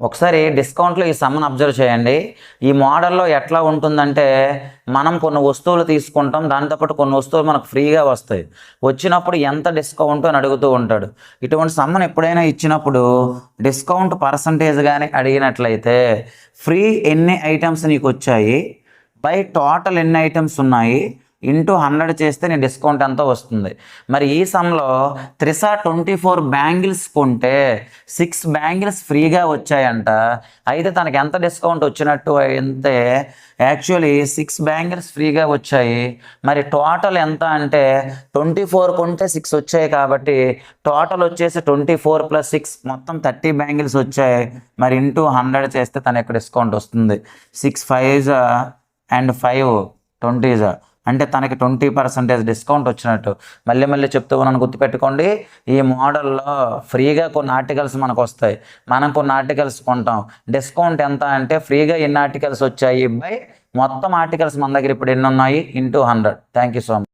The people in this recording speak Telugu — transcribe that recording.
ఒకసారి డిస్కౌంట్లో ఈ సమ్మని అబ్జర్వ్ చేయండి. ఈ మోడల్లో ఎట్లా ఉంటుందంటే, మనం కొన్ని వస్తువులు తీసుకుంటాం, దాంతోపాటు కొన్ని వస్తువులు మనకు ఫ్రీగా వస్తాయి. వచ్చినప్పుడు ఎంత డిస్కౌంట్ అని అడుగుతూ ఉంటాడు. ఇటువంటి సమ్మని ఎప్పుడైనా ఇచ్చినప్పుడు డిస్కౌంట్ పర్సంటేజ్ కానీ అడిగినట్లయితే, ఫ్రీ ఎన్ని ఐటమ్స్ నీకు వచ్చాయి బై టోటల్ ఎన్ని ఐటమ్స్ ఉన్నాయి ఇంటూ 100 చేస్తే నీ డిస్కౌంట్ ఎంతో వస్తుంది. మరి ఈ సమ్లో త్రిషా 24 బ్యాంగిల్స్ కొంటే 6 బ్యాంగిల్స్ ఫ్రీగా వచ్చాయంట. అయితే తనకి ఎంత డిస్కౌంట్ వచ్చినట్టు అయితే యాక్చువల్లీ 6 బ్యాంగిల్స్ ఫ్రీగా వచ్చాయి. మరి టోటల్ ఎంత అంటే 24 కొంటే 6 వచ్చాయి కాబట్టి టోటల్ వచ్చేసి 24 + 6 మొత్తం 30 బ్యాంగిల్స్ వచ్చాయి. మరి ఇంటూ 100 చేస్తే తన యొక్క డిస్కౌంట్ వస్తుంది. 6 5s అండ్ 5 20s అంటే తనకి 20% డిస్కౌంట్ వచ్చినట్టు. మళ్ళీ చెప్తూ ఉన్నాను, గుర్తుపెట్టుకోండి. ఈ మోడల్లో ఫ్రీగా కొన్ని ఆర్టికల్స్ మనకు వస్తాయి, మనం కొన్ని ఆర్టికల్స్ కొంటాం. డిస్కౌంట్ ఎంత అంటే ఫ్రీగా ఎన్ని ఆర్టికల్స్ వచ్చాయి బై మొత్తం ఆర్టికల్స్ మన దగ్గర ఇప్పుడు ఎన్ని ఉన్నాయి into 100. Thank you so much.